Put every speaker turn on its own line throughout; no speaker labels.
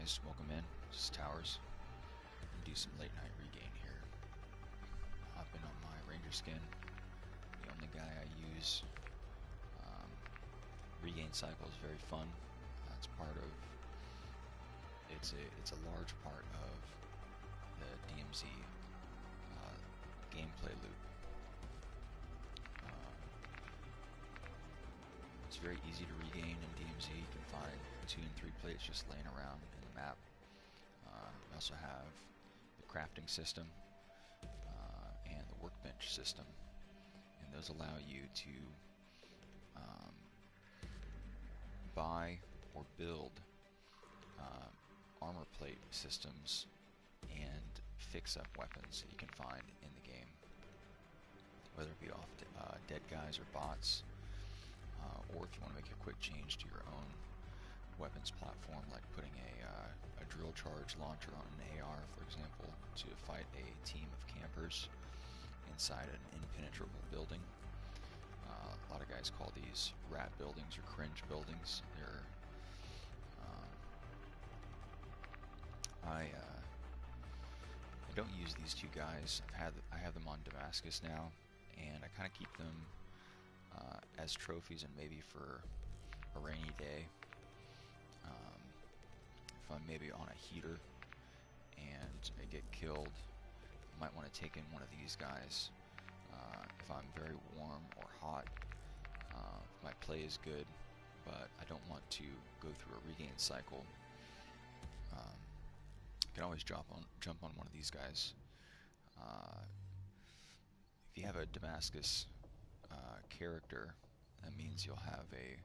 guys, welcome in. This is Towers. Do some late night regain here. Hop in on my ranger skin. The only guy I use. Regain cycle is very fun. It's part of. It's a large part of the DMZ gameplay loop. It's very easy to regain in DMZ. You can find 2 and 3 plates just laying around in the map. We also have the crafting system and the workbench system, and those allow you to buy or build armor plate systems and fix up weapons that you can find in the game, whether it be off dead guys or bots. Or if you want to make a quick change to your own weapons platform, like putting a drill charge launcher on an AR, for example, to fight a team of campers inside an impenetrable building. A lot of guys call these rat buildings or cringe buildings. They're I don't use these two guys. I have them on Damascus now, and I kind of keep them as trophies, and maybe for a rainy day, if I'm maybe on a heater and I get killed, I might want to take in one of these guys. If I'm very warm or hot, if my play is good, but I don't want to go through a regain cycle, I can always jump on one of these guys. If you have a Damascus character, that means you'll have a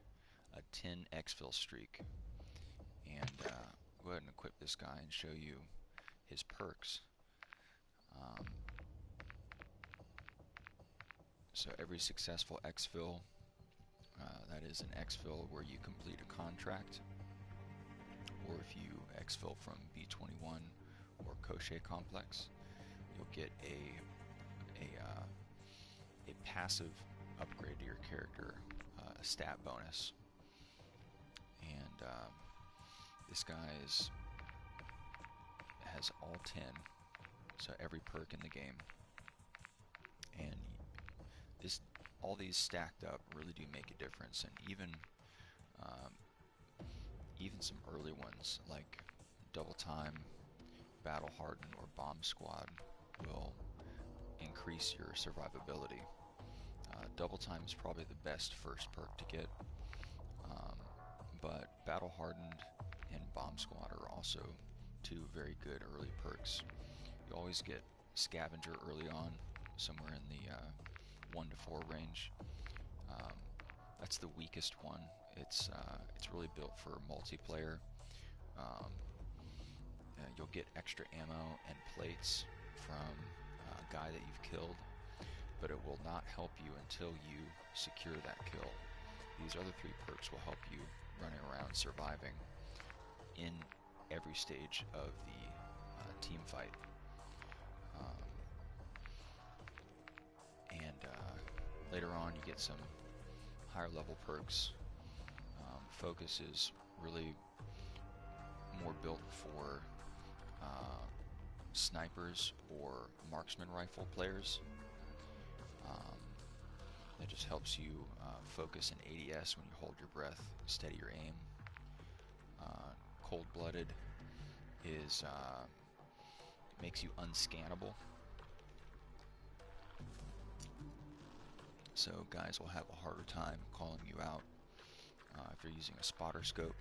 10 exfil streak. And go ahead and equip this guy and show you his perks. So every successful exfil, that is an exfil where you complete a contract, or if you exfil from B21 or Koche Complex, you'll get a passive upgrade to your character, a stat bonus. And this guy has all 10, so every perk in the game. And all these stacked up really do make a difference, and even some early ones like Double Time, Battle Hardened, or Bomb Squad will increase your survivability. Double Time is probably the best first perk to get, but Battle Hardened and Bomb Squad are also two very good early perks. You always get Scavenger early on, somewhere in the 1 to 4 range. That's the weakest one. It's really built for multiplayer. You'll get extra ammo and plates from a guy that you've killed, but it will not help you until you secure that kill. These other 3 perks will help you running around surviving in every stage of the team fight. Later on you get some higher level perks. Focus is really more built for snipers or marksman rifle players. That just helps you focus in ADS when you hold your breath, steady your aim. Cold-blooded is makes you unscannable, so guys will have a harder time calling you out if you're using a spotter scope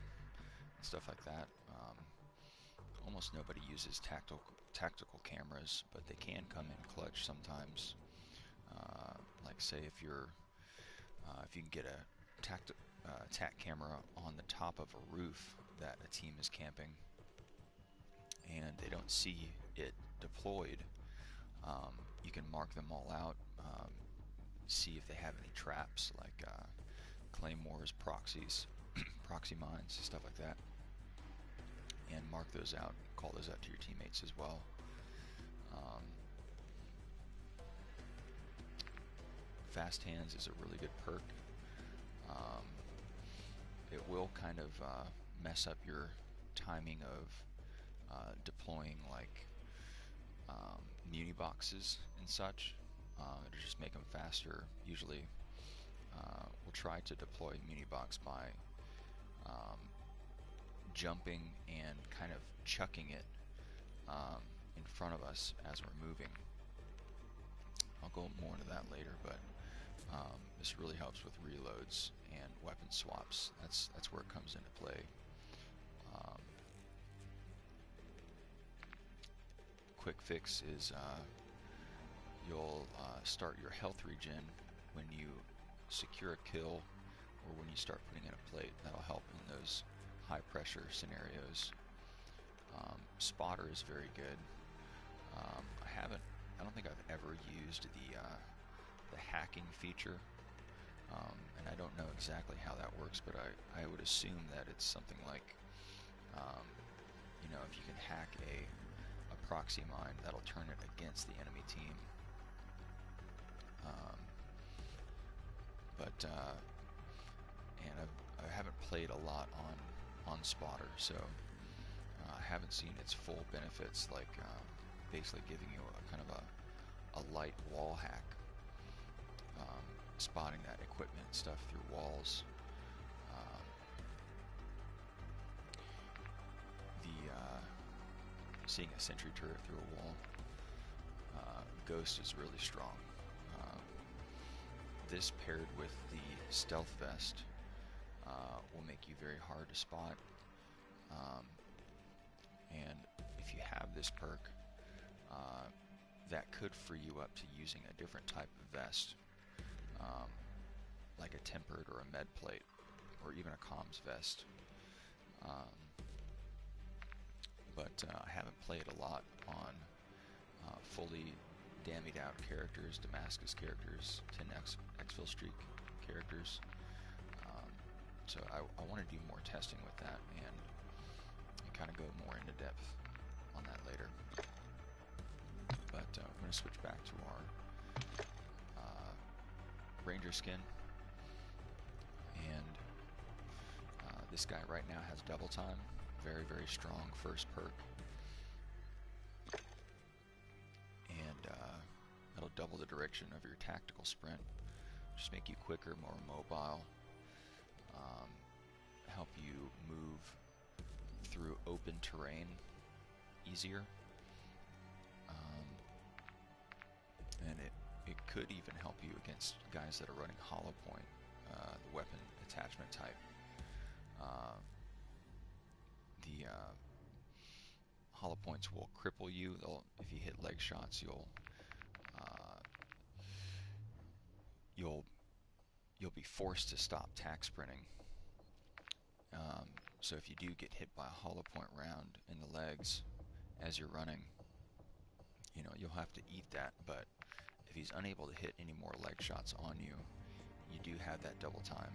and stuff like that. Almost nobody uses tactical cameras, but they can come in clutch sometimes. Like say if you can get a tac camera on the top of a roof that a team is camping and they don't see it deployed, you can mark them all out, see if they have any traps like claymores, proxies, proxy mines, stuff like that, and mark those out, call those out to your teammates as well. Fast hands is a really good perk. It will kind of mess up your timing of deploying like muni boxes and such to just make them faster. Usually we'll try to deploy muni box by jumping and kind of chucking it in front of us as we're moving. I'll go more into that later, but this really helps with reloads and weapon swaps. That's where it comes into play. Quick fix is you'll start your health regen when you secure a kill or when you start putting in a plate. That'll help in those high pressure scenarios. Spotter is very good. I don't think I've ever used the hacking feature, and I don't know exactly how that works, but I would assume that it's something like, if you can hack a proxy mine, that'll turn it against the enemy team. And I haven't played a lot on spotter, so I haven't seen its full benefits, like basically giving you a kind of a light wall hack, spotting that equipment stuff through walls. Seeing a sentry turret through a wall. Ghost is really strong. This paired with the stealth vest will make you very hard to spot. And if you have this perk, that could free you up to using a different type of vest, like a tempered or a med plate, or even a comms vest. But I haven't played a lot on fully dammied out characters, Damascus characters, 10 exfil streak characters. So I want to do more testing with that and kind of go more into depth on that later. But I'm going to switch back to our Ranger skin. And this guy right now has double time. Very, very strong first perk. And it'll double the direction of your tactical sprint. Just make you quicker, more mobile. Help you move through open terrain easier. And it could even help you against guys that are running hollow point, the weapon attachment type. The hollow points will cripple you. If you hit leg shots, you'll be forced to stop tac sprinting. So if you do get hit by a hollow point round in the legs as you're running, you'll have to eat that. But if he's unable to hit any more leg shots on you, you do have that double time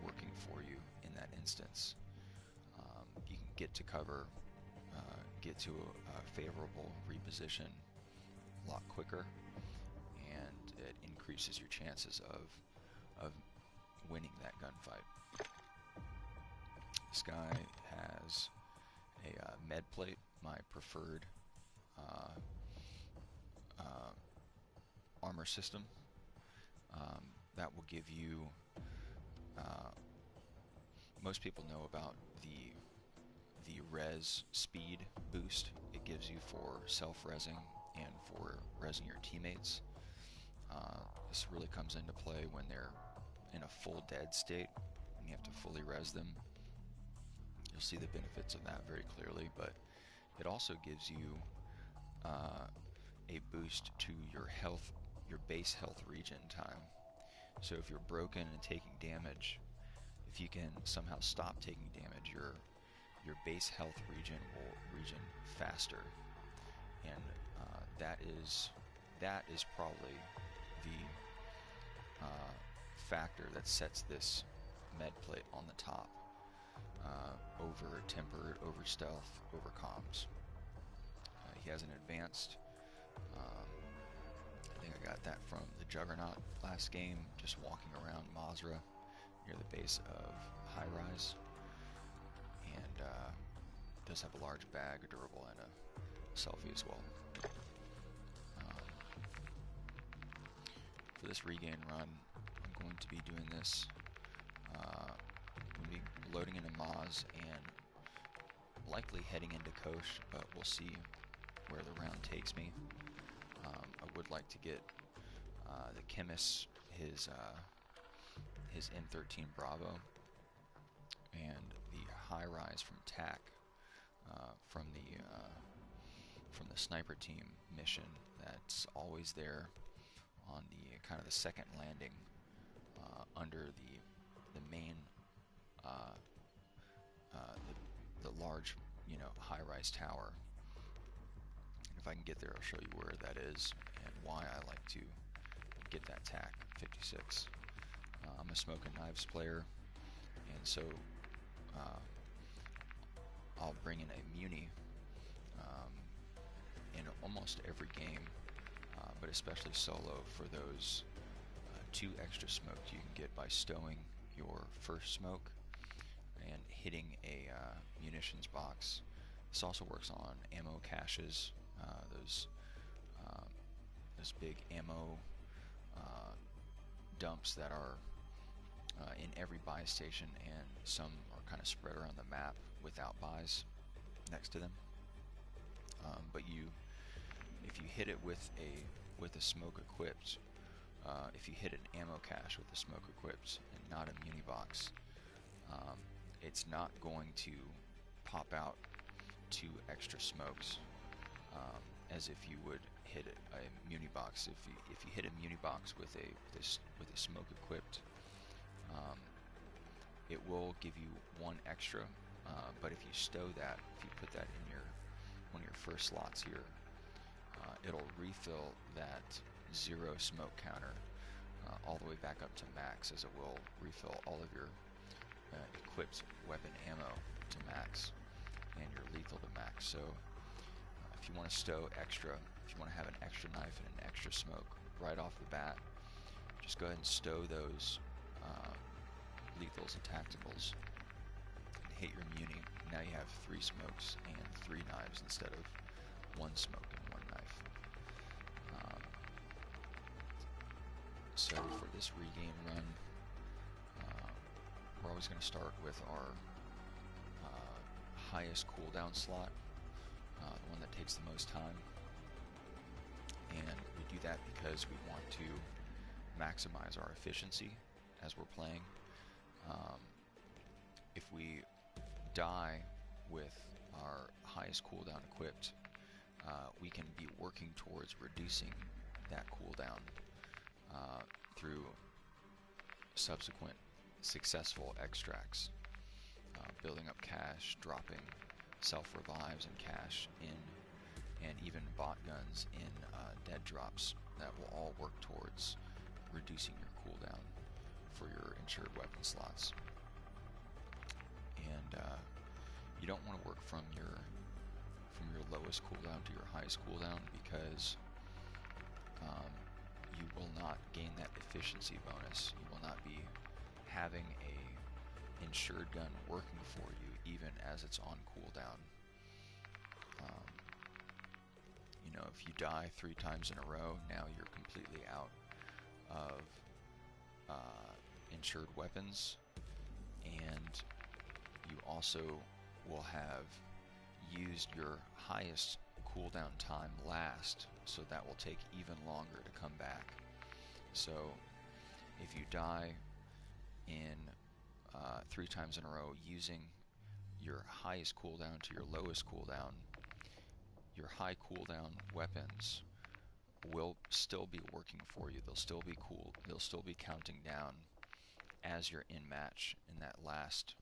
working for you in that instance. You can get to cover, get to a favorable reposition a lot quicker, and it increases your chances of winning that gunfight. This guy has a med plate, my preferred armor system. That will give you, most people know about the res speed boost it gives you for self-resing and for resing your teammates. This really comes into play when they're in a full dead state and you have to fully res them. You'll see the benefits of that very clearly, but it also gives you a boost to your health, your base health regen time. So if you're broken and taking damage, if you can somehow stop taking damage, your base health regen will regen faster, and that is probably the factor that sets this med plate on the top over tempered, over stealth, over comms. He has an advanced. I think I got that from the Juggernaut last game, just walking around Mazrah near the base of High Rise, and does have a large bag, a durable, and a selfie as well. For this regain run, I'm going to be doing this. I'm going to be loading into Maz and likely heading into Kosh, but we'll see where the round takes me. I would like to get the Chemist his M13 Bravo and the high rise from TAC from the sniper team mission that's always there on the kind of the second landing under the main the large high-rise tower. And if I can get there, I'll show you where that is and why I like to get that TAC 56. I'm a smoke and knives player, and so I'll bring in a muni in almost every game, but especially solo for those 2 extra smokes you can get by stowing your first smoke and hitting a munitions box. This also works on ammo caches, those big ammo dumps that are in every buy station, and some are kind of spread around the map without buys next to them. But if you hit it with a smoke equipped, if you hit an ammo cache with a smoke equipped and not a muni box, it's not going to pop out 2 extra smokes as if you would hit a muni box. If you hit a muni box with a smoke equipped, it will give you 1 extra. But if you stow that, if you put that in one of your first slots here, it'll refill that 0 smoke counter all the way back up to max, as it will refill all of your equipped weapon ammo to max and your lethal to max. So if you want to stow extra, if you want to have an extra knife and an extra smoke right off the bat, just go ahead and stow those lethals and tacticals and hit your muni. Now you have 3 smokes and 3 knives instead of 1 smoke and 1 knife. So for this regain run, we're always going to start with our highest cooldown slot, the one that takes the most time. And we do that because we want to maximize our efficiency as we're playing. If we die with our highest cooldown equipped, we can be working towards reducing that cooldown through subsequent successful extracts, building up cash, dropping self-revives and cash in, and even bot guns in dead drops that will all work towards reducing your cooldown for your insured weapon slots. And you don't want to work from your lowest cooldown to your highest cooldown, because you will not gain that efficiency bonus. You will not be having a insured gun working for you even as it's on cooldown. If you die 3 times in a row, now you're completely out of insured weapons, and you also will have used your highest cooldown time last, so that will take even longer to come back. So if you die in 3 times in a row using your highest cooldown to your lowest cooldown, your high cooldown weapons will still be working for you. They'll still be cool. They'll still be counting down as you're in match in that last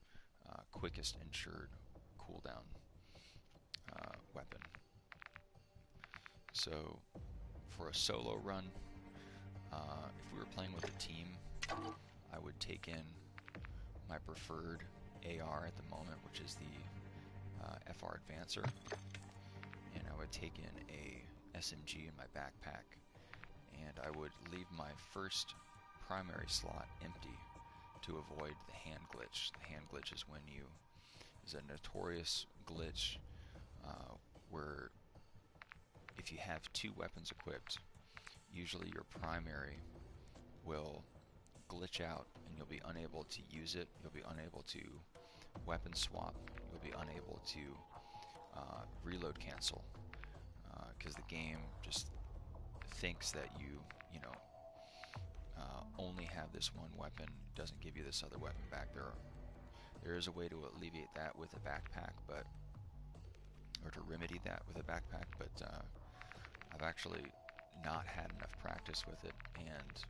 quickest insured cooldown weapon. So for a solo run, if we were playing with a team, I would take in my preferred AR at the moment, which is the FR Advancer, and I would take in a SMG in my backpack, and I would leave my first primary slot empty to avoid the hand glitch. The hand glitch is when you is a notorious glitch where if you have two weapons equipped, usually your primary will glitch out and you'll be unable to use it. You'll be unable to weapon swap. You'll be unable to reload cancel because the game just thinks that you know, only have this one weapon, doesn't give you this other weapon back. There is a way to alleviate that with a backpack, or to remedy that with a backpack, but I've actually not had enough practice with it, and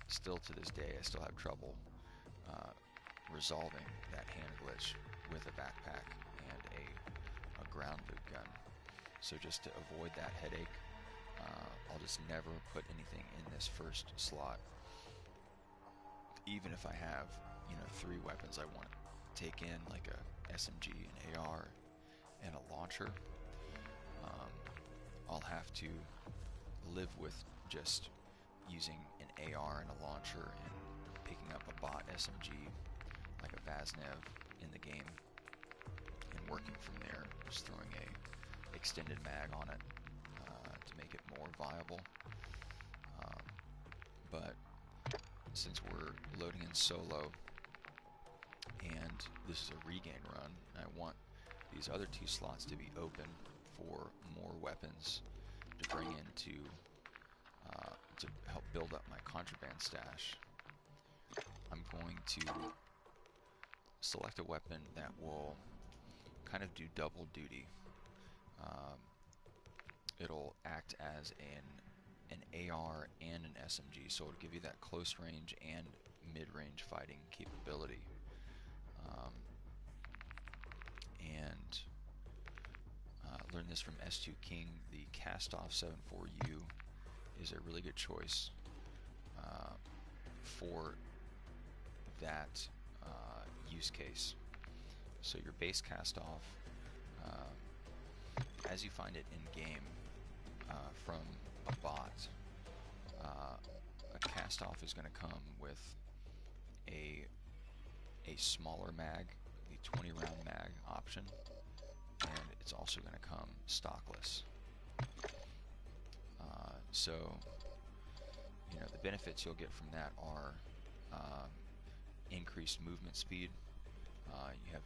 still to this day I still have trouble resolving that hand glitch with a backpack and a ground loot gun. So just to avoid that headache, I'll just never put anything in this first slot, even if I have, you know, 3 weapons I want to take in, like a SMG, an AR, and a launcher. I'll have to live with just using an AR and a launcher and picking up a bot SMG like a Vaznev in the game and working from there, just throwing a extended mag on it to make it more viable. But since we're loading in solo and this is a regain run, I want these other 2 slots to be open for more weapons to bring in to help build up my contraband stash. I'm going to select a weapon that will kind of do double duty. It'll act as an AR and an SMG, so it'll give you that close range and mid-range fighting capability. And learned this from S2 King. The Cast-Off 74U is a really good choice for that use case. So your base Cast-Off, as you find it in game from a bot, a Cast-Off is going to come with a smaller mag, the 20 round mag option, and it's also going to come stockless. So, you know, the benefits you'll get from that are increased movement speed. You have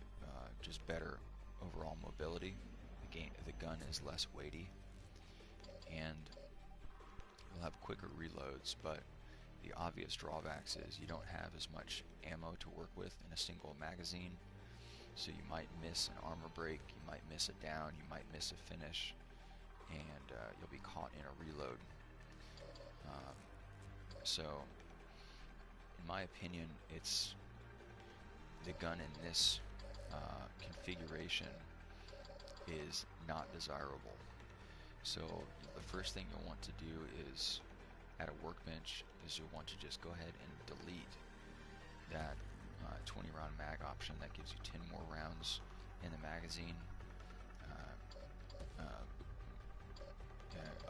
just better overall mobility. The gun is less weighty, and you'll have quicker reloads, but the obvious drawbacks is you don't have as much ammo to work with in a single magazine, so you might miss an armor break, you might miss a down, you might miss a finish, and you'll be caught in a reload. So, in my opinion, the gun in this configuration is not desirable. So the first thing you'll want to do is, at a workbench, is you'll want to just go ahead and delete that 20 round mag option. That gives you 10 more rounds in the magazine,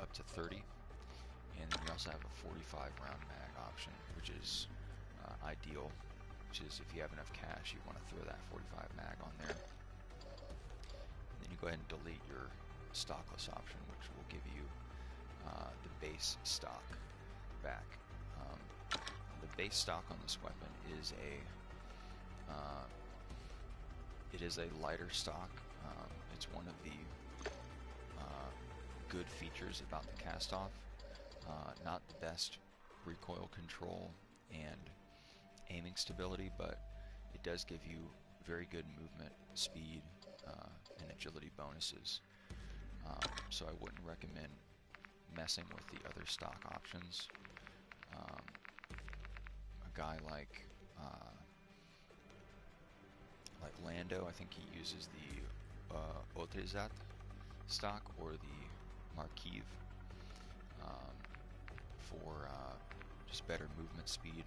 up to 30. And then you also have a 45 round mag option, which is ideal, which is if you have enough cash, you want to throw that 45 mag on there. And then you go ahead and delete your stockless option, which will give you the base stock back. The base stock on this weapon is it is a lighter stock. It's one of the good features about the Cast-Off. Not the best recoil control and aiming stability, but it does give you very good movement, speed, and agility bonuses. So I wouldn't recommend messing with the other stock options. A guy like Lando, I think he uses the Otrezat stock or the Markiv for just better movement speed,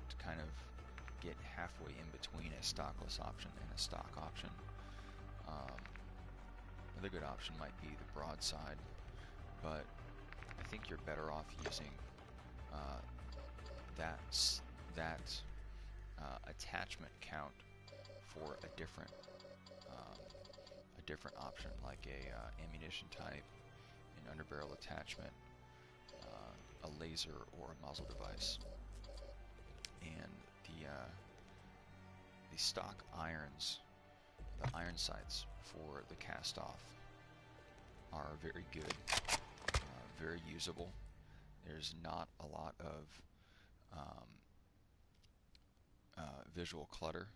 to kind of get halfway in between a stockless option and a stock option. Another good option might be the broadside, but I think you're better off using that attachment count for a different different option, like a ammunition type, an underbarrel attachment, a laser, or a muzzle device. And the stock irons, the iron sights for the cast-off, are very good, very usable. There's not a lot of visual clutter,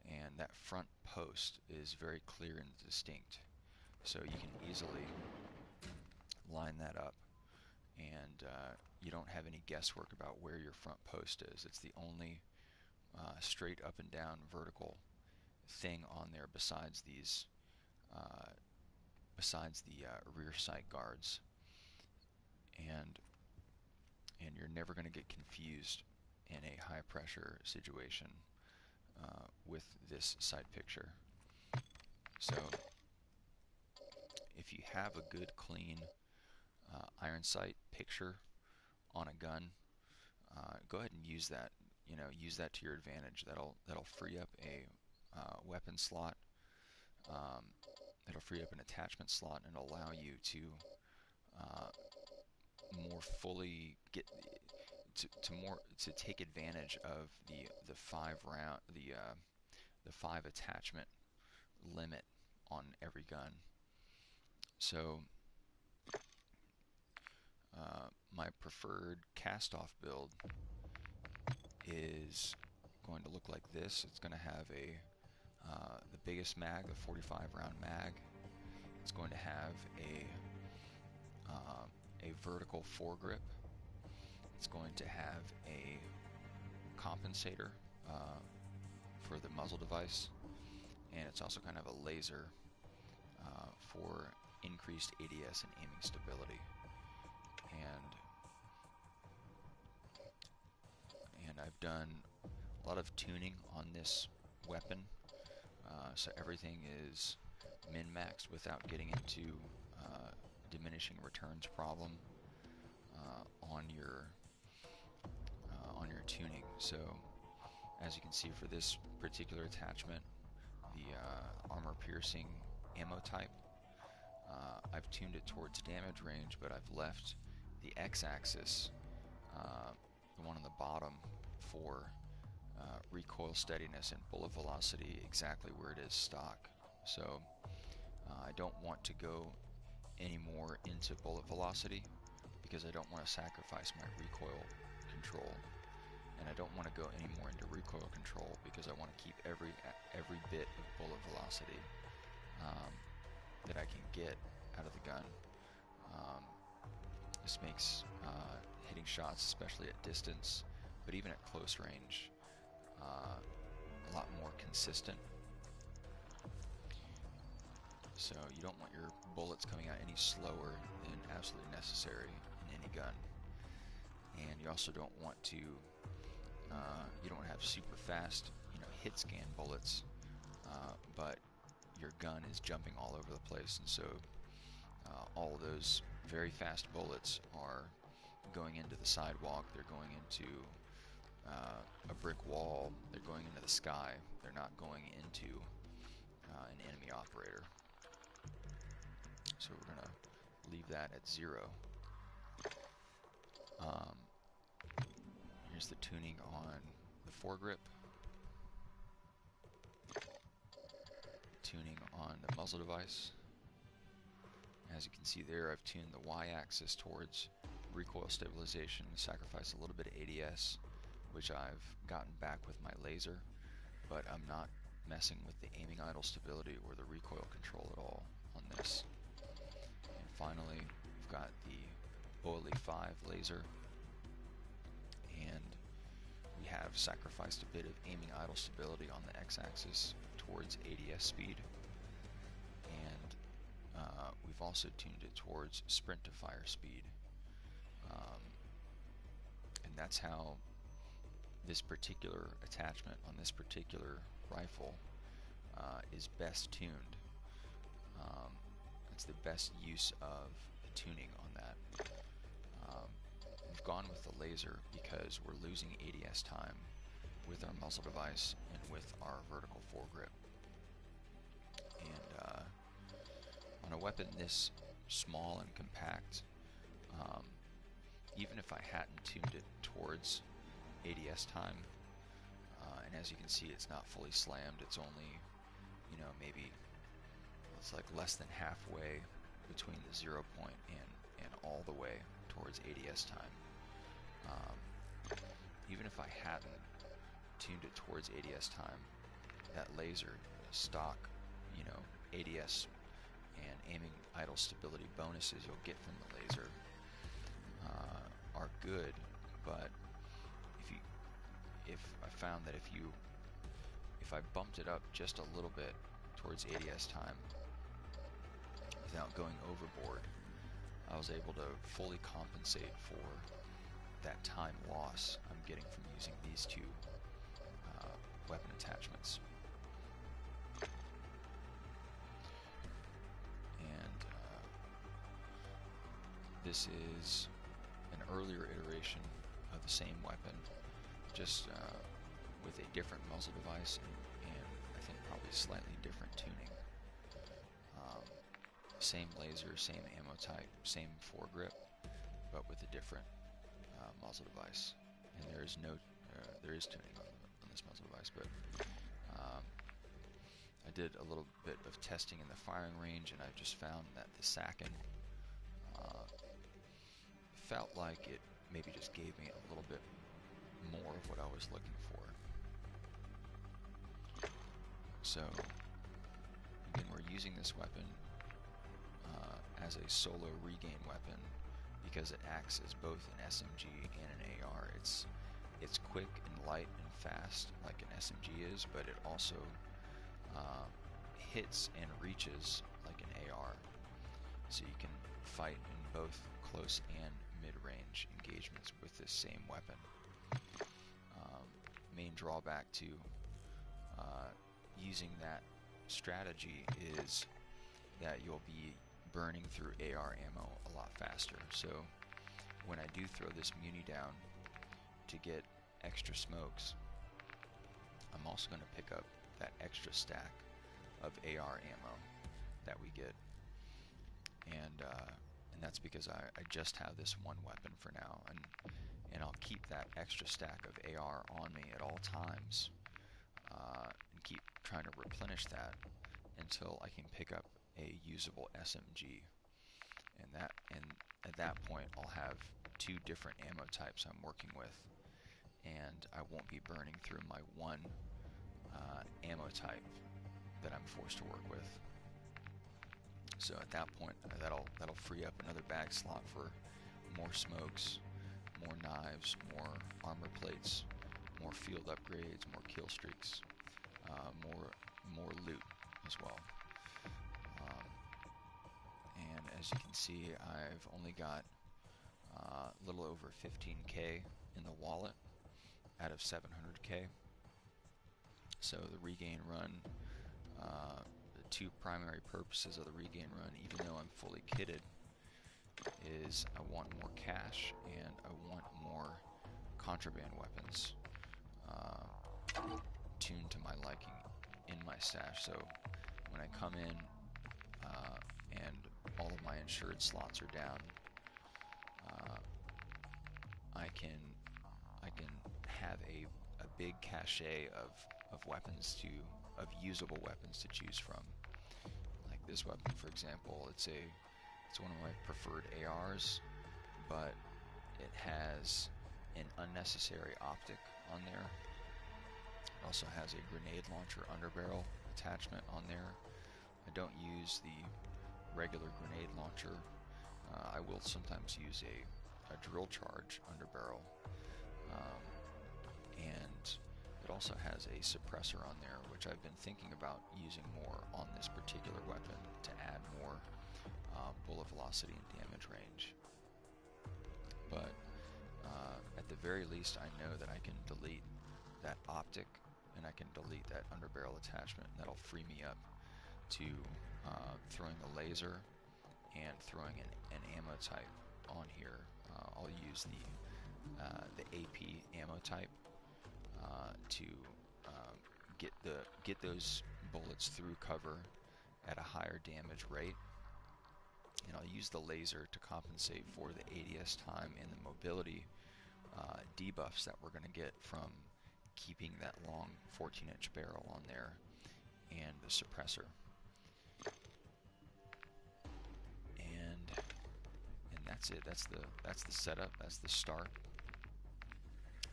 and that front post is very clear and distinct. So you can easily line that up, and you don't have any guesswork about where your front post is. It's the only straight up and down vertical thing on there besides these rear sight guards, and you're never going to get confused in a high pressure situation with this sight picture. So if you have a good clean iron sight picture on a gun, go ahead and use that. Use that to your advantage. That'll free up a weapon slot. It'll free up an attachment slot and allow you to more fully get to take advantage of the 5 attachment limit on every gun. So my preferred cast-off build is going to look like this. It's going to have the biggest mag, the 45 round mag. It's going to have a vertical foregrip. It's going to have a compensator for the muzzle device, and it's also kind of a laser for increased ADS and aiming stability. And I've done a lot of tuning on this weapon, so everything is min-maxed without getting into diminishing returns problem on your tuning. So as you can see, for this particular attachment, the armor piercing ammo type, I've tuned it towards damage range, but I've left the x-axis, the one on the bottom, for recoil steadiness and bullet velocity exactly where it is stock. So I don't want to go any more into bullet velocity because I don't want to sacrifice my recoil control, and I don't want to go any more into recoil control because I want to keep every bit of bullet velocity that I can get out of the gun. This makes hitting shots, especially at distance, but even at close range, a lot more consistent. So you don't want your bullets coming out any slower than absolutely necessary in any gun. And you also don't want to, you don't have super fast, hit scan bullets, but your gun is jumping all over the place, and so all of those very fast bullets are going into the sidewalk, they're going into a brick wall, they're going into the sky, they're not going into an enemy operator. So we're going to leave that at 0. Here's the tuning on the foregrip, tuning on the muzzle device. As you can see there, I've tuned the y-axis towards recoil stabilization, sacrifice a little bit of ADS, which I've gotten back with my laser, but I'm not messing with the aiming idle stability or the recoil control at all on this. And finally, we've got the OLE 5 laser, and we have sacrificed a bit of aiming idle stability on the x-axis towards ADS speed, and we've also tuned it towards sprint to fire speed. And that's how this particular attachment on this particular rifle is best tuned. It's the best use of the tuning on that. We've gone with the laser because we're losing ADS time with our muzzle device and with our vertical foregrip. And weapon this small and compact, even if I hadn't tuned it towards ADS time, and as you can see, it's not fully slammed. It's only, maybe it's like less than halfway between the 0 point and all the way towards ADS time. Even if I hadn't tuned it towards ADS time, that laser stock, ADS and aiming idle stability bonuses you'll get from the laser are good, but if I found that if I bumped it up just a little bit towards ADS time without going overboard, I was able to fully compensate for that time loss I'm getting from using these two weapon attachments. And this is an earlier iteration of the same weapon, just with a different muzzle device and I think probably slightly different tuning. Same laser, same ammo type, same foregrip, but with a different muzzle device. And there is tuning on this muzzle device, but I did a little bit of testing in the firing range, and I just found that the Sakin felt like it maybe just gave me a little bit more of what I was looking for. So again, we're using this weapon as a solo regain weapon because it acts as both an SMG and an AR. It's quick and light and fast like an SMG is, but it also hits and reaches like an AR. So you can fight in both close and mid-range engagements with this same weapon. Main drawback to using that strategy is that you'll be burning through AR ammo a lot faster. So when I do throw this muni down to get extra smokes, I'm also going to pick up that extra stack of AR ammo that we get, and that's because I just have this one weapon for now, and I'll keep that extra stack of AR on me at all times, and keep trying to replenish that until I can pick up a usable SMG, and at that point I'll have two different ammo types I'm working with, and I won't be burning through my one ammo type that I'm forced to work with. So at that point, that'll free up another bag slot for more smokes, more knives, more armor plates, more field upgrades, more kill streaks, more loot as well. And as you can see, I've only got a little over 15k in the wallet out of 700k. So the regain run, the two primary purposes of the regain run, even though I'm fully kitted, is I want more cash and I want more contraband weapons tuned to my liking in my stash. So when I come in and all of my insured slots are down, I can have a big cache of weapons of usable weapons to choose from. Like this weapon, for example, it's one of my preferred ARs, but it has an unnecessary optic on there. It also has a grenade launcher underbarrel attachment on there. I don't use the regular grenade launcher. I will sometimes use a drill charge underbarrel, and it also has a suppressor on there, which I've been thinking about using more on this particular weapon to add more bullet velocity and damage range. But at the very least, I know that I can delete that optic and I can delete that underbarrel attachment, and that'll free me up to throwing the laser and throwing an ammo type on here. I'll use the AP ammo type to get those bullets through cover at a higher damage rate, and I'll use the laser to compensate for the ADS time and the mobility debuffs that we're going to get from keeping that long 14-inch barrel on there and the suppressor. And that's it. That's the setup. That's the start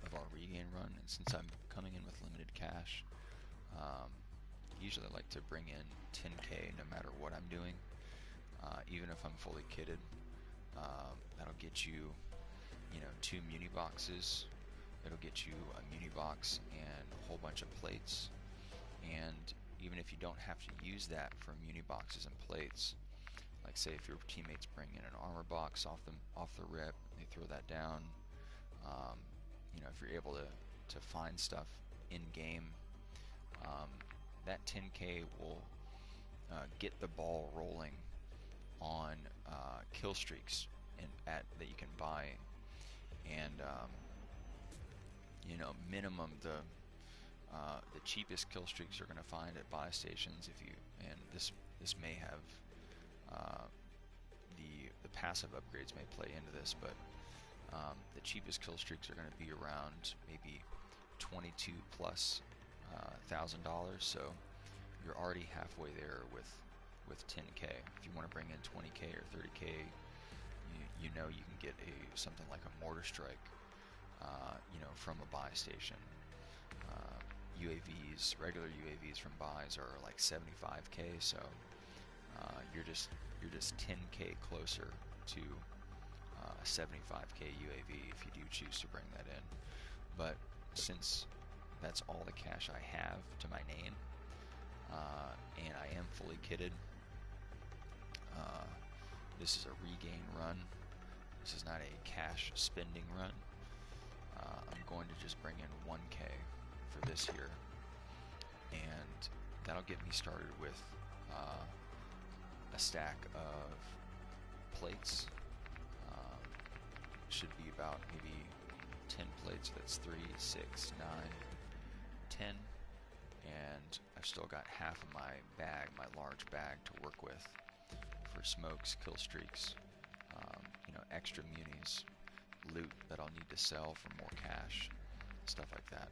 of our regain run. And since I'm coming in with limited cash, usually I like to bring in 10K no matter what I'm doing, even if I'm fully kitted. That'll get you, 2 muni boxes. It'll get you a muni box and a whole bunch of plates. And even if you don't have to use that for muni boxes and plates, like say if your teammates bring in an armor box off the rip, they throw that down. If you're able to find stuff in game, that 10K will get the ball rolling on kill streaks that you can buy, and minimum the cheapest kill streaks you're going to find at buy stations. And this may have the passive upgrades may play into this, but the cheapest kill streaks are going to be around maybe $22 plus $1,000. So you're already halfway there with 10K. If you want to bring in 20K or 30K, you can get something like a mortar strike, from a buy station. UAVs, regular UAVs from buys are like 75K, so you're just 10K closer to a 75K UAV if you do choose to bring that in. But since that's all the cash I have to my name, and I am fully kitted, this is a regain run. This is not a cash spending run. I'm going to just bring in 1K for this here, and that'll get me started with a stack of plates. Should be about maybe 10 plates. That's 3, 6, 9, 10, and I've still got half of my bag, my large bag, to work with for smokes, kill streaks, extra munis, loot that I'll need to sell for more cash, stuff like that.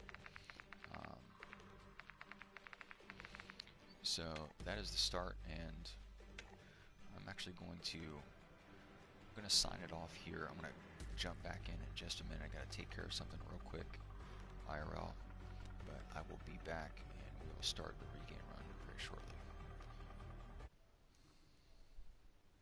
So that is the start, and I'm actually going to sign it off here. I'm going to jump back in just a minute. I got to take care of something real quick, IRL, but I will be back and we will start the regain run very shortly.